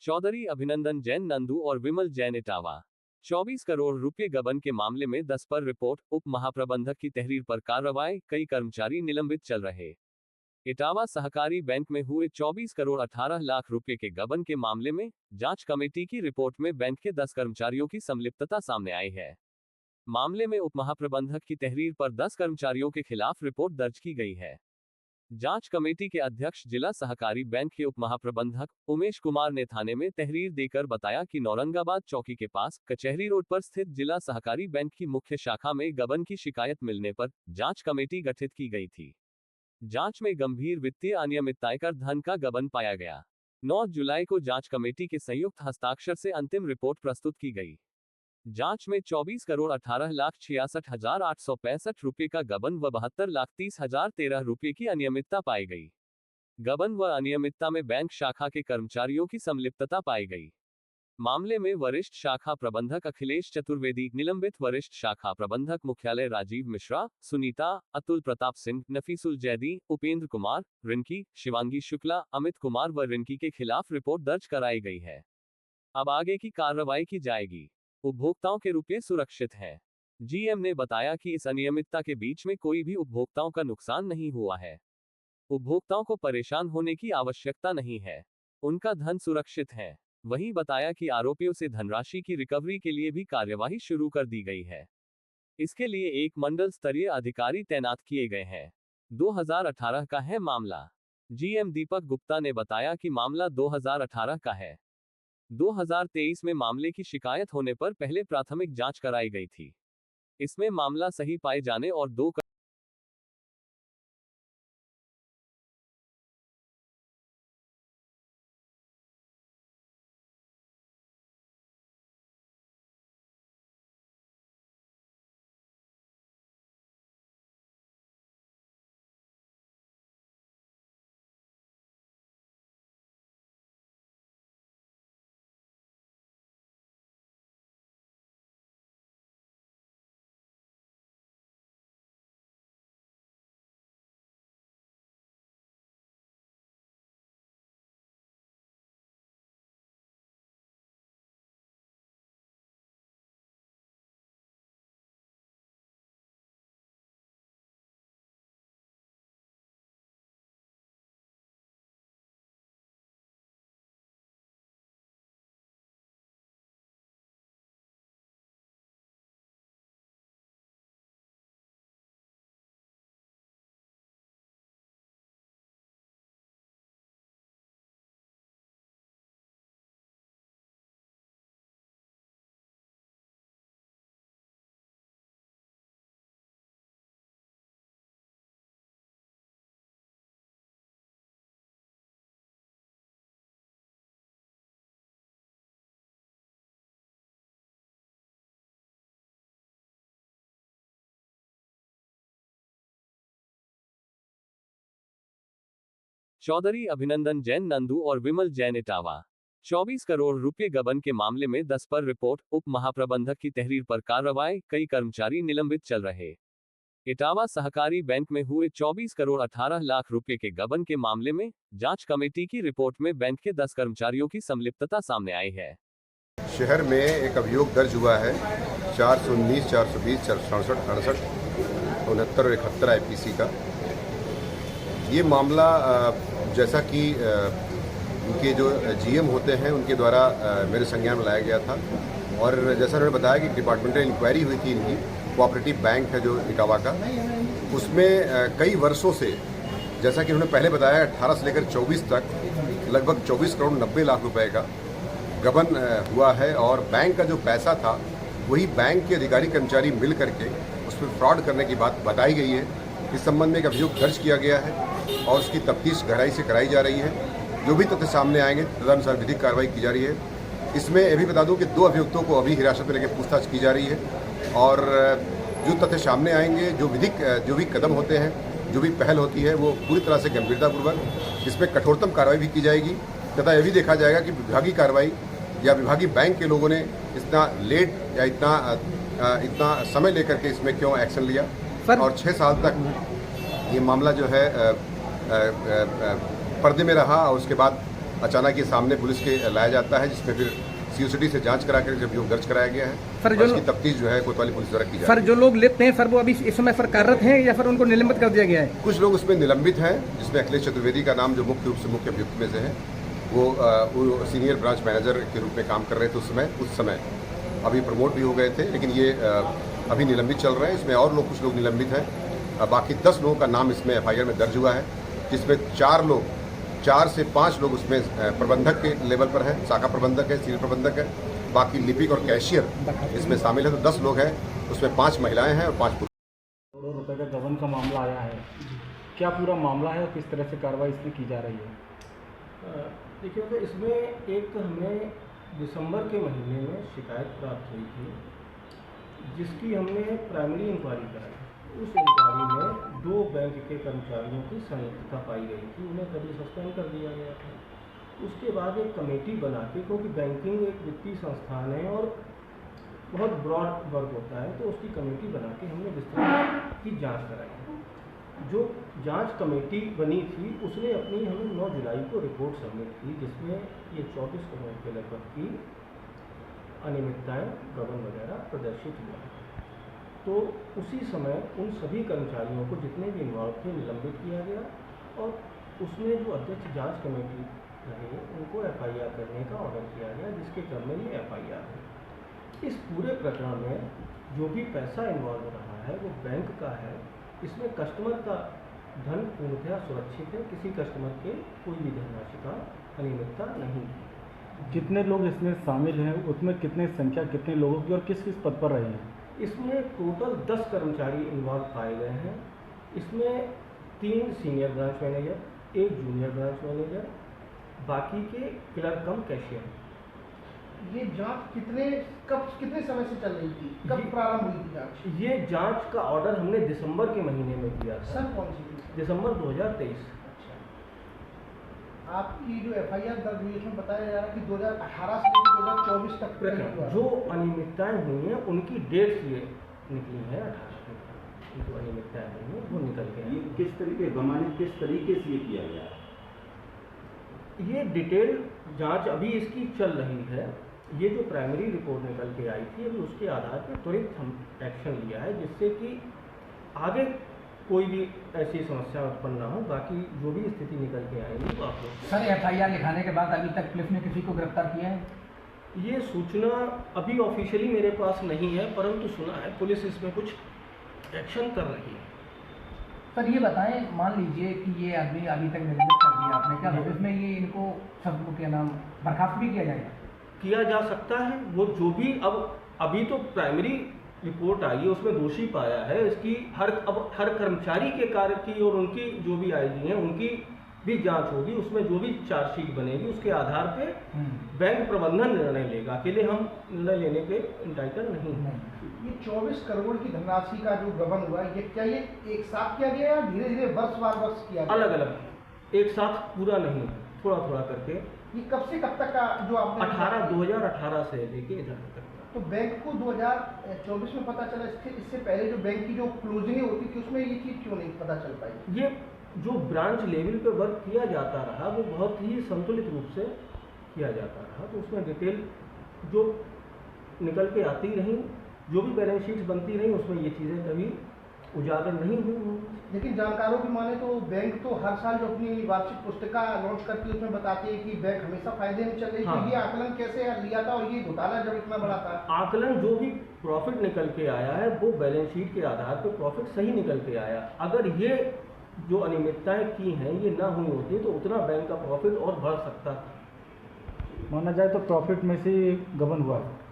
चौधरी अभिनंदन जैन नंदू और विमल जैन इटावा। 24 करोड़ रुपए गबन के मामले में 10 पर रिपोर्ट, उप महाप्रबंधक की तहरीर पर कार्रवाई, कई कर्मचारी निलंबित चल रहे। इटावा सहकारी बैंक में हुए 24 करोड़ 18 लाख रुपए के गबन के मामले में जांच कमेटी की रिपोर्ट में बैंक के 10 कर्मचारियों की संलिप्तता सामने आई है। मामले में उप महाप्रबंधक की तहरीर पर 10 कर्मचारियों के खिलाफ रिपोर्ट दर्ज की गई है। जांच कमेटी के अध्यक्ष जिला सहकारी बैंक के उप महाप्रबंधक उमेश कुमार ने थाने में तहरीर देकर बताया कि नौरंगाबाद चौकी के पास कचहरी रोड पर स्थित जिला सहकारी बैंक की मुख्य शाखा में गबन की शिकायत मिलने पर जांच कमेटी गठित की गई थी। जांच में गंभीर वित्तीय अनियमितताएं कर धन का गबन पाया गया। 9 जुलाई को जांच कमेटी के संयुक्त हस्ताक्षर से अंतिम रिपोर्ट प्रस्तुत की गई। जांच में 24 करोड़ 18,66,865 रुपए का गबन व 72,30,013 रुपए की अनियमितता पाई गई। गबन व अनियमितता में बैंक शाखा के कर्मचारियों की संलिप्तता पाई गई। मामले में वरिष्ठ शाखा प्रबंधक अखिलेश चतुर्वेदी निलंबित, वरिष्ठ शाखा प्रबंधक मुख्यालय राजीव मिश्रा, सुनीता, अतुल प्रताप सिंह, नफीसुल जैदी, उपेंद्र कुमार, रिंकी, शिवांगी शुक्ला, अमित कुमार व रिंकी के खिलाफ रिपोर्ट दर्ज कराई गई है। अब आगे की कार्रवाई की जाएगी। उपभोक्ताओं के रुपये सुरक्षित हैं। जीएम ने बताया कि इस अनियमितता के बीच में कोई भी उपभोक्ताओं का नुकसान नहीं हुआ है। उपभोक्ताओं को परेशान होने की आवश्यकता नहीं है, उनका धन सुरक्षित है। वहीं बताया कि आरोपियों से धनराशि की रिकवरी के लिए भी कार्यवाही शुरू कर दी गई है। इसके लिए एक मंडल स्तरीय अधिकारी तैनात किए गए हैं। 2018 का है मामला। जीएम दीपक गुप्ता ने बताया कि मामला 2018 का है। 2023 में मामले की शिकायत होने पर पहले प्राथमिक जांच कराई गई थी। इसमें मामला सही पाए जाने और 2 चौधरी अभिनंदन जैन नंदू और विमल जैन इटावा। 24 करोड़ रुपए गबन के मामले में 10 पर रिपोर्ट, उप महाप्रबंधक की तहरीर पर कार्रवाई, कई कर्मचारी निलंबित चल रहे। इटावा सहकारी बैंक में हुए 24 करोड़ 18 लाख रुपए के गबन के मामले में जांच कमेटी की रिपोर्ट में बैंक के 10 कर्मचारियों की संलिप्तता सामने आई है। शहर में एक अभियोग दर्ज हुआ है 419, 420, 467, 68, 69 और 71 IPC का। ये मामला जैसा कि उनके जो GM होते हैं उनके द्वारा मेरे संज्ञान में लाया गया था, और जैसा उन्होंने बताया कि डिपार्टमेंटल इंक्वायरी हुई थी इनकी, कोऑपरेटिव बैंक है जो इटावा का, उसमें कई वर्षों से, जैसा कि उन्होंने पहले बताया 18 से लेकर 24 तक लगभग 24 करोड़ 90 लाख रुपए का गबन हुआ है, और बैंक का जो पैसा था वही बैंक के अधिकारी कर्मचारी मिल करके उसमें फ्रॉड करने की बात बताई गई है। इस संबंध में एक अभियोग दर्ज किया गया है और उसकी तफ्तीश गहराई से कराई जा रही है। जो भी तथ्य सामने आएंगे तदनुसार विधिक कार्रवाई की जा रही है। इसमें ये भी बता दूं कि 2 अभियुक्तों को अभी हिरासत में लेकर पूछताछ की जा रही है, और जो तथ्य सामने आएंगे, जो भी कदम होते हैं, जो भी पहल होती है, वो पूरी तरह से गंभीरतापूर्वक इसमें कठोरतम कार्रवाई भी की जाएगी, तथा यह भी देखा जाएगा कि विभागीय कार्रवाई या विभागीय बैंक के लोगों ने इतना लेट या इतना समय लेकर के इसमें क्यों एक्शन लिया, और 6 साल तक ये मामला जो है पर्दे में रहा, और उसके बाद अचानक ये सामने पुलिस के लाया जाता है, जिसमें फिर सीओसीडी से जांच करा कर जब अभियोग दर्ज कराया गया है। सर, और इसकी तफ्तीश जो है कोतवाली पुलिस द्वारा की जा सर रही है। जो लोग लिप्त हैं सर वो अभी इस समय सर कार्यरत हैं या फिर उनको निलंबित कर दिया गया है? कुछ लोग उसमें निलंबित हैं, जिसमें अखिलेश चतुर्वेदी का नाम जो मुख्य रूप से मुख्य अभियुक्त में से है, वो सीनियर ब्रांच मैनेजर के रूप में काम कर रहे थे उस समय अभी प्रमोट भी हो गए थे, लेकिन ये अभी निलंबित चल रहे हैं। इसमें और लोग कुछ लोग निलंबित हैं। बाकी 10 लोगों का नाम इसमें एफआईआर में दर्ज हुआ है, जिसमें 4 से 5 लोग उसमें प्रबंधक के लेवल पर हैं, शाखा प्रबंधक है, सीनियर प्रबंधक है, बाकी लिपिक और कैशियर इसमें शामिल है। तो 10 लोग हैं, उसमें 5 महिलाएं हैं और 5 पुरुष। करोड़ों रुपए का गबन का मामला आया है, क्या पूरा मामला है और किस तरह से कार्रवाई इसमें की जा रही है? देखिए, तो इसमें एक हमें दिसंबर के महीने में शिकायत प्राप्त हुई थी, जिसकी हमने प्राइमरी इंक्वायरी कराई। उस इंक्वायरी में 2 बैंक के कर्मचारियों की संलिप्तता पाई गई थी, उन्हें तभी सस्पेंड कर दिया गया था। उसके बाद एक कमेटी बना के, क्योंकि बैंकिंग एक वित्तीय संस्थान है और बहुत ब्रॉड वर्क होता है, तो उसकी कमेटी बना के हमने विस्तार की जांच कराई। जो जांच कमेटी बनी थी उसने अपनी हमें 9 जुलाई को रिपोर्ट सबमिट की, जिसमें ये 24 करोड़ के लगभग की अनियमितताएँ, गबन वगैरह प्रदर्शित हुआ। तो उसी समय उन सभी कर्मचारियों को जितने भी इन्वॉल्व थे निलंबित किया गया और उसमें जो अध्यक्ष जांच कमेटी रहे उनको एफआईआर करने का ऑर्डर किया गया, जिसके क्रम में ये एफआईआर है। इस पूरे प्रकरण में जो भी पैसा इन्वॉल्व रहा है वो बैंक का है। इसमें कस्टमर का धन पूर्णतः सुरक्षित है, किसी कस्टमर के कोई भी धनराशि का अनियमितता नहीं है। कितने लोग इसमें शामिल हैं, उसमें कितने लोगों की और किस किस पद पर रहे हैं? इसमें टोटल 10 कर्मचारी इन्वॉल्व पाए गए हैं। इसमें 3 senior branch manager, 1 junior branch manager, बाकी के क्लर्क कम कैशियर। ये जांच कितने समय से चल रही थी? कब प्रारंभ हुई थी जांच? ये जांच का ऑर्डर हमने दिसंबर के महीने में दिया था। सन कौन सी थी? दिसंबर 2023। अच्छा, आपकी जो एफआईआर दर्ज हुई उसमें बताया जा रहा है कि 2018 से लेकर 2024 तक जो अनियमितताएं हुई हैं उनकी डेट्स ये निकली है 18 जो अनियमितताएं हुई हैं वो निकल के ये किस तरीके से ये किया गया? ये डिटेल जांच अभी इसकी चल रही है। ये जो प्राइमरी रिपोर्ट निकल के आई थी अभी उसके आधार पर त्वरित हम एक्शन लिया है, जिससे कि आगे कोई भी ऐसी समस्या उत्पन्न ना हो। बाकी जो भी स्थिति निकल के आएगी वो आप लोग। सर एफआईआर लिखाने के बाद अभी तक पुलिस ने किसी को गिरफ्तार किया है? ये सूचना अभी ऑफिशियली मेरे पास नहीं है, परंतु सुना है पुलिस इसमें कुछ एक्शन कर रही है। सर ये बताएं, मान लीजिए कि ये आदमी अभी तक निलंबित कर दिया आपने, क्या भविष्य में ये इनको सब क्या नाम बर्खास्त भी किया जाएगा? किया जा सकता है। वो जो भी अभी तो प्राइमरी रिपोर्ट आई है उसमें दोषी पाया है। इसकी हर कर्मचारी के कार्य की और उनकी जो भी आईडी हैं उनकी भी जांच होगी। उसमें जो भी चार्जशीट बनेगी उसके आधार पे बैंक प्रबंधन निर्णय लेगा। अकेले हम निर्णय लेने के इंटाइटल नहीं हैं। ये 24 करोड़ की धनराशि का जो गबन हुआ ये क्या ये एक साथ किया गया या धीरे धीरे वर्ष किया गया? अलग अलग, एक साथ पूरा नहीं, थोड़ा थोड़ा करके। ये कब से कब तक का जो आपने 2018 से लेके इधर तक। तो बैंक को 2024 में पता चला, इससे पहले जो बैंक की जो क्लोजिंग होती थी उसमें ये चीज़ क्यों नहीं पता चल पाई? ये जो ब्रांच लेवल पे वर्क किया जाता रहा वो बहुत ही संतुलित रूप से किया जाता रहा, तो उसमें डिटेल जो निकल के आती रही, जो भी बैलेंस शीट्स बनती रही उसमें ये चीज़ें कभी उजागर नहीं हुई। लेकिन जानकारों की माने तो बैंक तो हर साल जो अपनी वार्षिक पुस्तिका लॉन्च करती है उसमें बताती है कि बैंक हमेशा फायदे में चल रही है। हाँ। तो ये आकलन कैसे लिया था और ये घोटाला जब इतना बड़ा था? आकलन जो भी प्रॉफिट निकल के आया है वो बैलेंस शीट के आधार पर प्रॉफिट सही निकल के आया। अगर ये जो अनियमितताएं की हैं ये ना हुई होती तो उतना बैंक का प्रॉफिट और बढ़ सकता था। माना जाए तो प्रॉफिट में से गबन हुआ है।